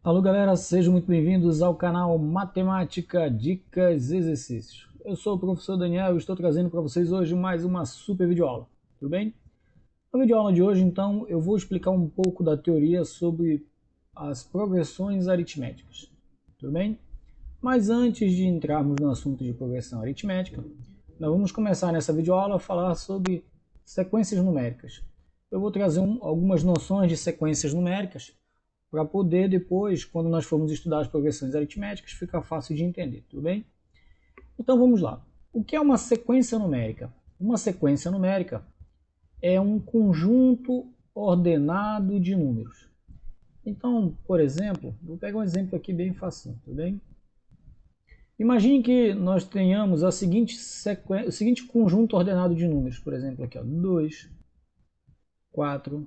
Alô galera, sejam muito bem-vindos ao canal Matemática, Dicas e Exercícios. Eu sou o professor Daniel e estou trazendo para vocês hoje mais uma super videoaula, tudo bem? Na videoaula de hoje, então, eu vou explicar um pouco da teoria sobre as progressões aritméticas, tudo bem? Mas antes de entrarmos no assunto de progressão aritmética, nós vamos começar nessa videoaula a falar sobre sequências numéricas. Eu vou trazer algumas noções de sequências numéricas para poder depois, quando nós formos estudar as progressões aritméticas, ficar fácil de entender, tudo bem? Então vamos lá. O que é uma sequência numérica? Uma sequência numérica é um conjunto ordenado de números. Então, por exemplo, vou pegar um exemplo aqui bem fácil, tudo bem? Imagine que nós tenhamos o seguinte conjunto ordenado de números, por exemplo, aqui, ó, 2, 4,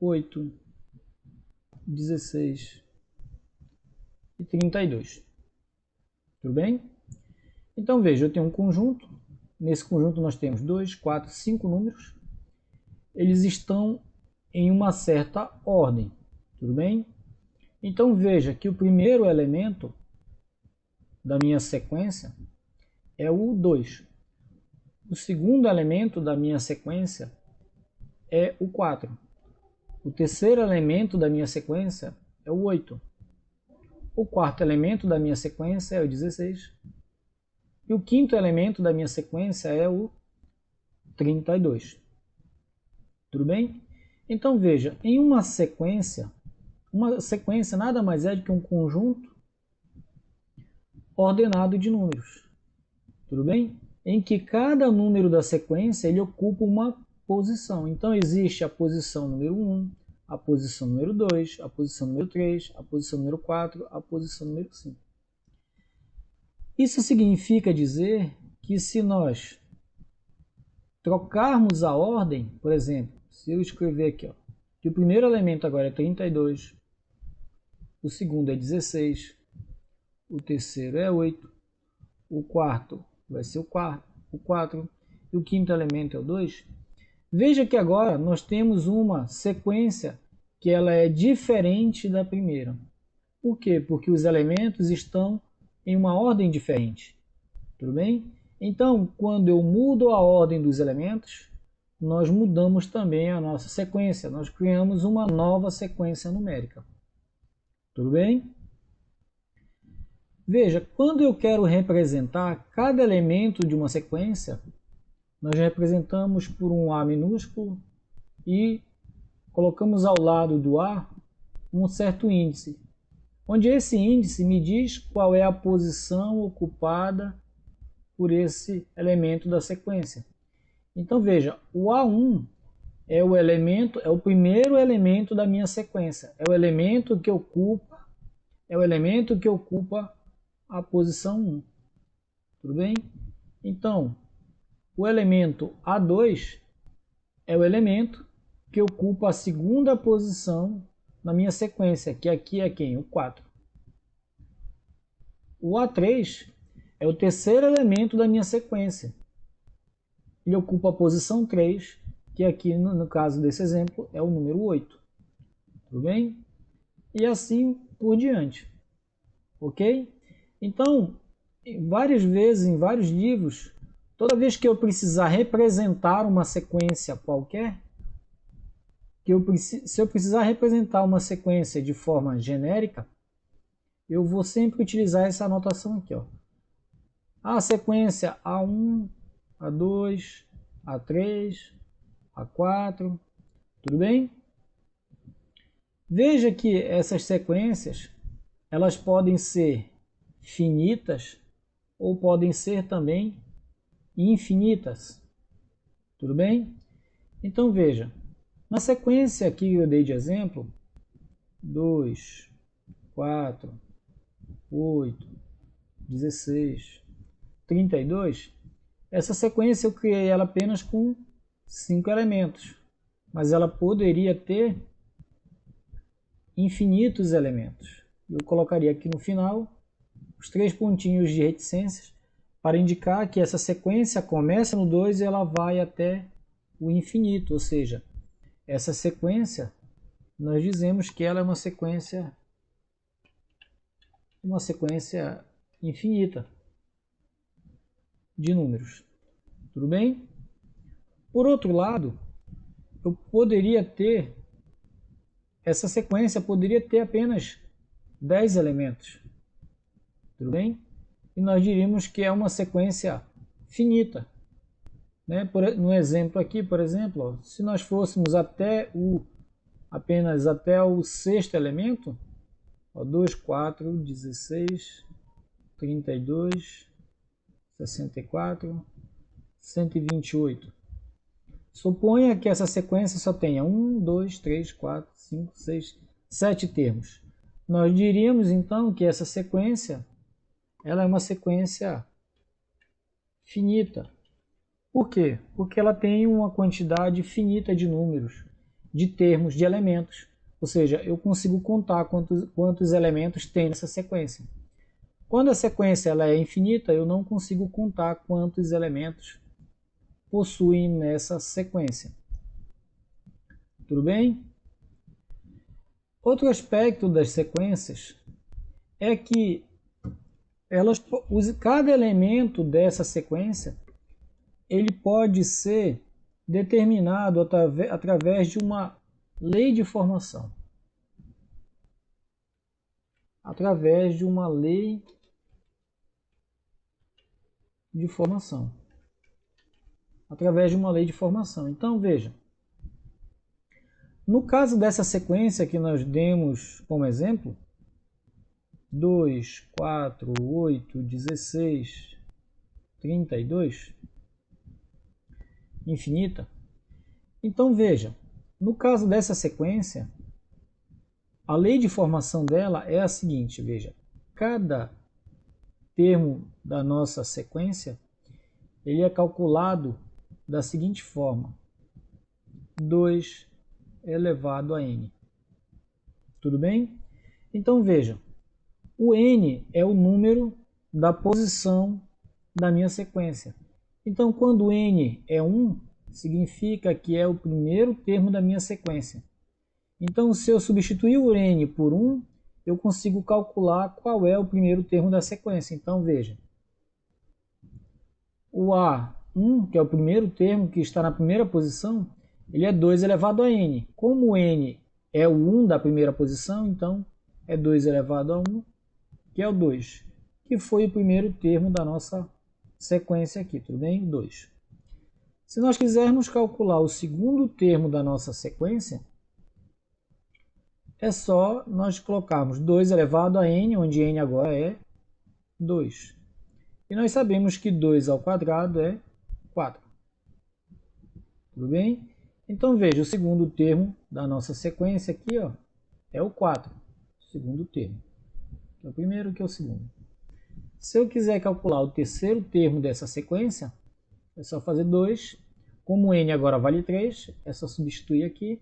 8, 16 e 32. Tudo bem? Então veja, eu tenho um conjunto. Nesse conjunto nós temos 2, 4, 5 números. Eles estão em uma certa ordem. Tudo bem? Então veja que o primeiro elemento da minha sequência é o 2. O segundo elemento da minha sequência é o 4. O terceiro elemento da minha sequência é o 8. O quarto elemento da minha sequência é o 16. E o quinto elemento da minha sequência é o 32. Tudo bem? Então veja, em uma sequência nada mais é do que um conjunto ordenado de números. Tudo bem? Em que cada número da sequência ele ocupa uma posição. Então existe a posição número 1, a posição número 2, a posição número 3, a posição número 4, a posição número 5. Isso significa dizer que se nós trocarmos a ordem, por exemplo, se eu escrever aqui, ó, que o primeiro elemento agora é 32, o segundo é 16, o terceiro é 8, o quarto vai ser o 4 e o quinto elemento é o 2. Veja que agora nós temos uma sequência que ela é diferente da primeira. Por quê? Porque os elementos estão em uma ordem diferente. Tudo bem? Então, quando eu mudo a ordem dos elementos, nós mudamos também a nossa sequência. Nós criamos uma nova sequência numérica. Tudo bem? Veja, quando eu quero representar cada elemento de uma sequência, nós representamos por um A minúsculo e colocamos ao lado do A um certo índice, onde esse índice me diz qual é a posição ocupada por esse elemento da sequência. Então veja, o A1 é o primeiro elemento da minha sequência, é o elemento que ocupa a posição 1. Tudo bem? Então, o elemento A2 é o elemento que ocupa a segunda posição na minha sequência, que aqui é quem? O 4. O A3 é o terceiro elemento da minha sequência. Ele ocupa a posição 3, que aqui no caso desse exemplo é o número 8. Tudo bem? E assim por diante. Ok? Então, várias vezes, em vários livros, toda vez que eu precisar representar uma sequência qualquer, se eu precisar representar uma sequência de forma genérica, eu vou sempre utilizar essa anotação aqui, ó. A sequência A1, A2, A3, A4, tudo bem? Veja que essas sequências, elas podem ser finitas ou podem ser também infinitas, tudo bem? Então veja, na sequência aqui que eu dei de exemplo, 2, 4, 8, 16, 32, essa sequência eu criei ela apenas com 5 elementos, mas ela poderia ter infinitos elementos. Eu colocaria aqui no final os 3 pontinhos de reticências para indicar que essa sequência começa no 2 e ela vai até o infinito, ou seja, essa sequência nós dizemos que ela é uma sequência infinita de números. Tudo bem? Por outro lado, eu poderia ter, essa sequência poderia ter apenas 10 elementos. Tudo bem? E nós diríamos que é uma sequência finita. Né? No exemplo aqui, por exemplo, ó, se nós fôssemos apenas até o sexto elemento, ó, 2, 4, 16, 32, 64, 128. Suponha que essa sequência só tenha 1, 2, 3, 4, 5, 6, 7 termos. Nós diríamos então que essa sequência ela é uma sequência finita. Por quê? Porque ela tem uma quantidade finita de números, de termos, de elementos. Ou seja, eu consigo contar quantos elementos tem nessa sequência. Quando a sequência ela é infinita, eu não consigo contar quantos elementos possuem nessa sequência. Tudo bem? Outro aspecto das sequências é que cada elemento dessa sequência ele pode ser determinado através de uma lei de formação. Através de uma lei de formação. Através de uma lei de formação. Então, veja. No caso dessa sequência que nós demos como exemplo, 2, 4, 8, 16, 32, infinita. Então veja, no caso dessa sequência, a lei de formação dela é a seguinte, veja, cada termo da nossa sequência, ele é calculado da seguinte forma, 2 elevado a n. Tudo bem? Então veja, o n é o número da posição da minha sequência. Então, quando n é 1, significa que é o primeiro termo da minha sequência. Então, se eu substituir o n por 1, eu consigo calcular qual é o primeiro termo da sequência. Então, veja. O A1, que é o primeiro termo que está na primeira posição, ele é 2 elevado a n. Como o n é o 1 da primeira posição, então é 2 elevado a 1, que é o 2, que foi o primeiro termo da nossa sequência aqui, tudo bem? 2. Se nós quisermos calcular o segundo termo da nossa sequência, é só nós colocarmos 2 elevado a n, onde n agora é 2. E nós sabemos que 2 ao quadrado é 4. Tudo bem? Então veja, o segundo termo da nossa sequência aqui, ó, é o 4. O segundo termo. Que é o primeiro, que é o segundo. Se eu quiser calcular o terceiro termo dessa sequência, é só fazer 2. Como n agora vale 3, é só substituir aqui.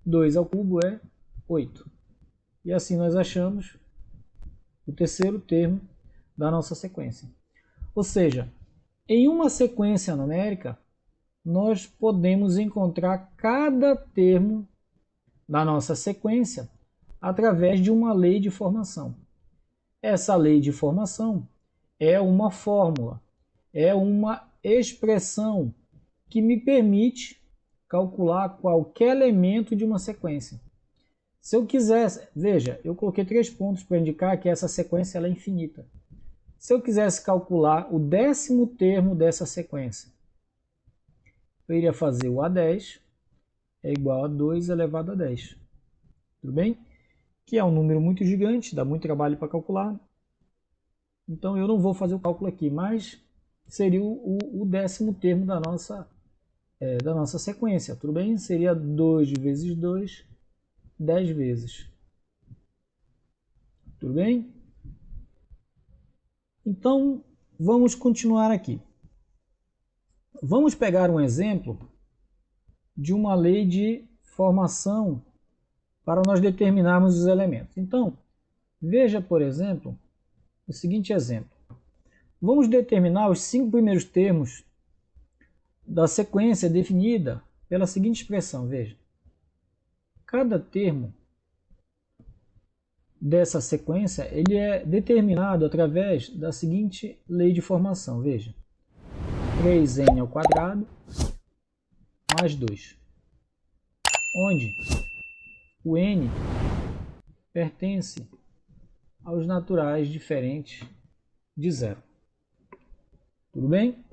2 ao cubo é 8. E assim nós achamos o terceiro termo da nossa sequência. Ou seja, em uma sequência numérica, nós podemos encontrar cada termo da nossa sequência através de uma lei de formação. Essa lei de formação é uma fórmula, é uma expressão que me permite calcular qualquer elemento de uma sequência. Se eu quisesse, veja, eu coloquei 3 pontos para indicar que essa sequência ela é infinita. Se eu quisesse calcular o 10º termo dessa sequência, eu iria fazer o A10 é igual a 2 elevado a 10. Tudo bem? Que é um número muito gigante, dá muito trabalho para calcular. Então eu não vou fazer o cálculo aqui, mas seria o 10º termo da nossa sequência. Tudo bem? Seria 2 vezes 2, 10 vezes. Tudo bem? Então, vamos continuar aqui. Vamos pegar um exemplo de uma lei de formação para nós determinarmos os elementos. Então, veja, por exemplo, o seguinte exemplo. Vamos determinar os 5 primeiros termos da sequência definida pela seguinte expressão, veja. cada termo dessa sequência ele é determinado através da seguinte lei de formação. Veja, 3n ao quadrado mais 2, onde o n pertence aos naturais diferentes de zero. Tudo bem?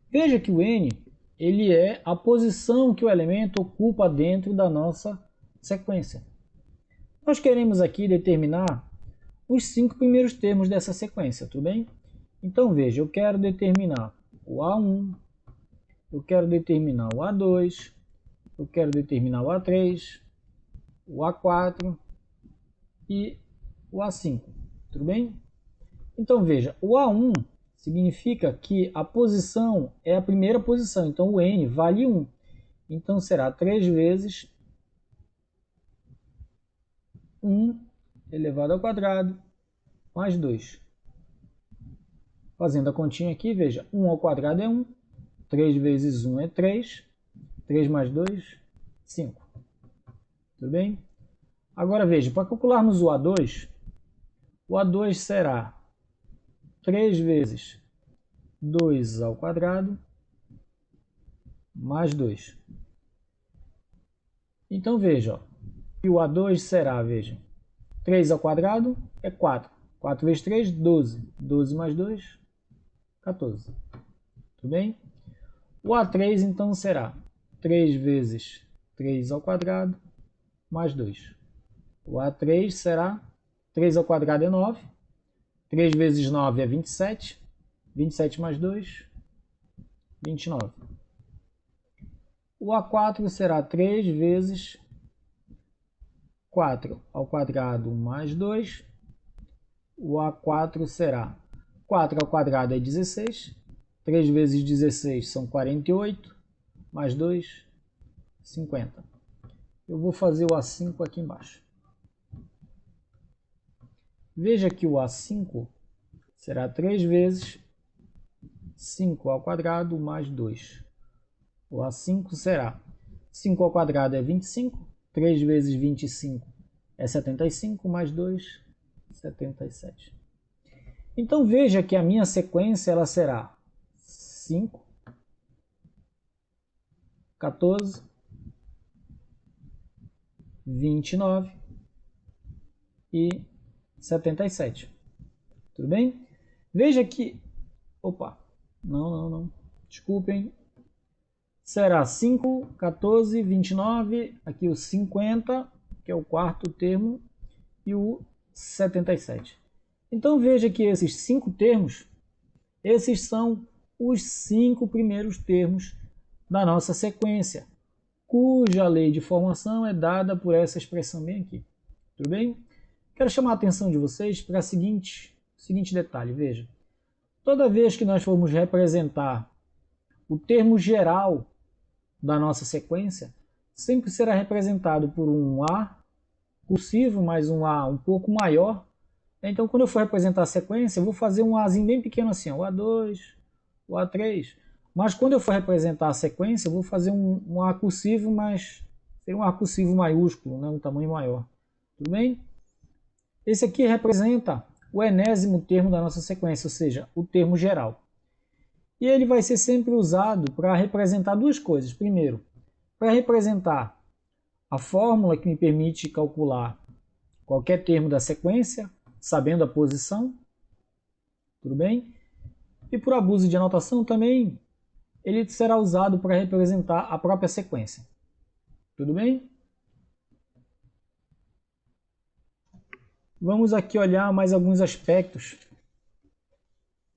Veja que o n ele é a posição que o elemento ocupa dentro da nossa sequência. Nós queremos aqui determinar os 5 primeiros termos dessa sequência, tudo bem? Então veja, eu quero determinar o A1, eu quero determinar o A2, eu quero determinar o A3, o A4 e o A5, tudo bem? Então veja, o A1 significa que a posição é a primeira posição, então o n vale 1. Então será 3 vezes 1 elevado ao quadrado mais 2. Fazendo a continha aqui, veja, 1 ao quadrado é 1, 3 vezes 1 é 3, 3 mais 2, 5. Tudo bem? Agora veja, para calcularmos o A2 será 3 vezes 2 ao quadrado mais 2. Então veja, ó, que o A2 será, veja, 3 ao quadrado é 4. 4 vezes 3, 12. 12 mais 2, 14. Tudo bem? O A3 então será 3 vezes 3 ao quadrado mais 2. O A3 será 3 ao quadrado é 9. 3 vezes 9 é 27. 27 mais 2, 29. O A4 será 3 vezes 4 ao quadrado mais 2. O A4 será 4 ao quadrado é 16. 3 vezes 16 são 48. Mais 2, 50. Eu vou fazer o A5 aqui embaixo. Veja que o A5 será 3 vezes 5 ao quadrado mais 2. O A5 será 5 ao quadrado é 25. 3 vezes 25 é 75, mais 2, 77. Então veja que a minha sequência ela será 5, 14, 29 e 77. Tudo bem? Veja que... Opa! Não. Desculpem. Será 5, 14, 29, aqui o 50, que é o quarto termo, e o 77. Então veja que esses 5 termos, esses são os 5 primeiros termos da nossa sequência, cuja lei de formação é dada por essa expressão bem aqui. Tudo bem? Quero chamar a atenção de vocês para o seguinte detalhe. Veja, toda vez que nós formos representar o termo geral da nossa sequência, sempre será representado por um A cursivo, mais um A um pouco maior. Então, quando eu for representar a sequência, eu vou fazer um Azinho bem pequeno assim, ó, o A2, o A3. Mas quando eu for representar a sequência, eu vou fazer um A cursivo, mas seria um A cursivo maiúsculo, né, um tamanho maior. Tudo bem? Esse aqui representa o enésimo termo da nossa sequência, ou seja, o termo geral. E ele vai ser sempre usado para representar duas coisas. Primeiro, para representar a fórmula que me permite calcular qualquer termo da sequência, sabendo a posição. Tudo bem? E por abuso de anotação também, ele será usado para representar a própria sequência. Tudo bem? Vamos aqui olhar mais alguns aspectos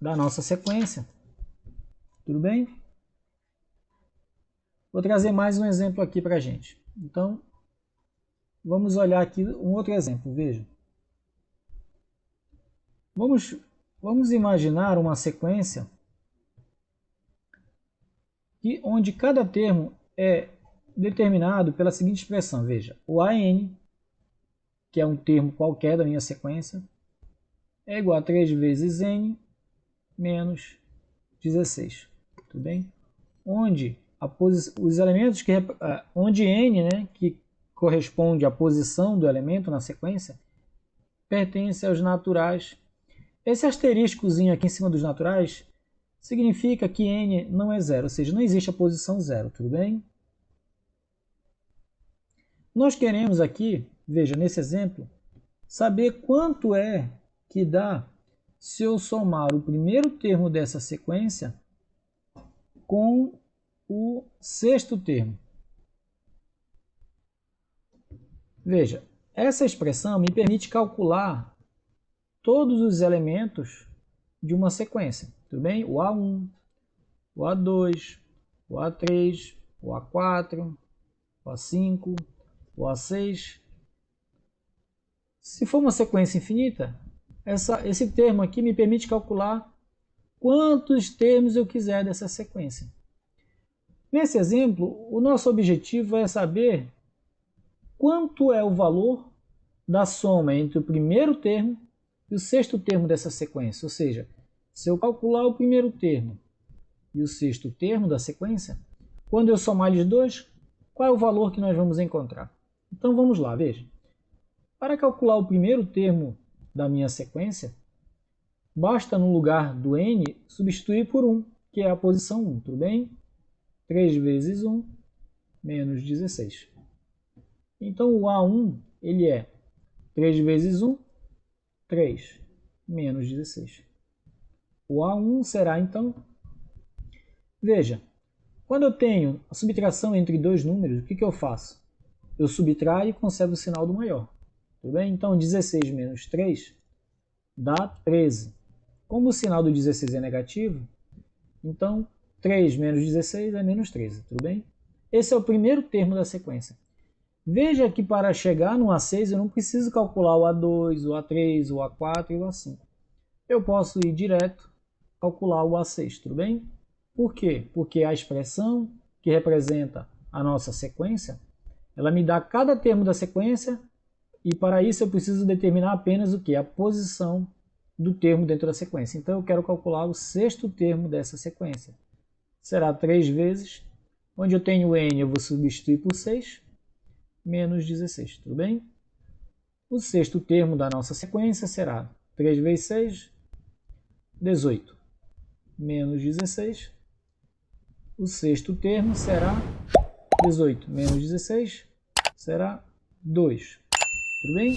da nossa sequência. Tudo bem? Vou trazer mais um exemplo aqui para a gente. Então, vamos olhar aqui um outro exemplo. Veja. Vamos imaginar uma sequência onde cada termo é determinado pela seguinte expressão. Veja, o AN, que é um termo qualquer da minha sequência, é igual a 3 vezes N menos 16. Tudo bem? Onde os elementos onde N, né, que corresponde à posição do elemento na sequência, pertence aos naturais. Esse asteriscozinho aqui em cima dos naturais significa que n não é zero, ou seja, não existe a posição zero, tudo bem? Nós queremos aqui, veja, nesse exemplo, saber quanto é que dá se eu somar o primeiro termo dessa sequência com o sexto termo. Veja, essa expressão me permite calcular todos os elementos de uma sequência, tudo bem? O A1, o A2, o A3, o A4, o A5, o A6. Se for uma sequência infinita, esse termo aqui me permite calcular quantos termos eu quiser dessa sequência. Nesse exemplo, o nosso objetivo é saber quanto é o valor da soma entre o primeiro termo e o sexto termo dessa sequência. Ou seja, se eu calcular o primeiro termo e o sexto termo da sequência, quando eu somar eles dois, qual é o valor que nós vamos encontrar? Então vamos lá, veja. Para calcular o primeiro termo da minha sequência, basta no lugar do n substituir por 1, que é a posição 1, tudo bem? 3 vezes 1 menos 16. Então o A1 ele é 3 vezes 1, 3 menos 16. O A1 será então, veja, quando eu tenho a subtração entre dois números, o que eu faço? Eu subtraio e conservo o sinal do maior. Tudo bem? Então 16 menos 3 dá 13. Como o sinal do 16 é negativo, então 3 menos 16 é menos 13. Tudo bem? Esse é o primeiro termo da sequência. Veja que para chegar no A6 eu não preciso calcular o A2, o A3, o A4 e o A5. Eu posso ir direto calcular o A6, tudo bem? Por quê? Porque a expressão que representa a nossa sequência, ela me dá cada termo da sequência e para isso eu preciso determinar apenas o que? A posição do termo dentro da sequência. Então eu quero calcular o sexto termo dessa sequência. Será 3 vezes, onde eu tenho n eu vou substituir por 6, menos 16, tudo bem? O sexto termo da nossa sequência será 3 vezes 6, 18, menos 16. O sexto termo será 18 menos 16, será 2. Tudo bem?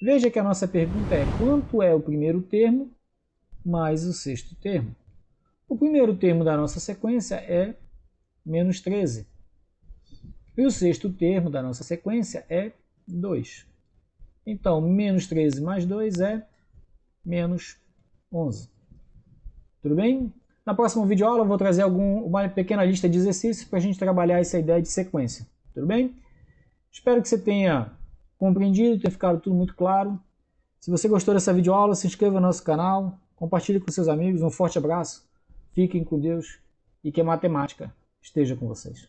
Veja que a nossa pergunta é quanto é o primeiro termo mais o sexto termo. O primeiro termo da nossa sequência é menos 13. E o sexto termo da nossa sequência é 2. Então, menos 13 mais 2 é menos 11. Tudo bem? Na próxima videoaula eu vou trazer uma pequena lista de exercícios para a gente trabalhar essa ideia de sequência. Tudo bem? Espero que você tenha compreendido, tenha ficado tudo muito claro. Se você gostou dessa videoaula, se inscreva no nosso canal, compartilhe com seus amigos. Um forte abraço, fiquem com Deus e que a matemática esteja com vocês.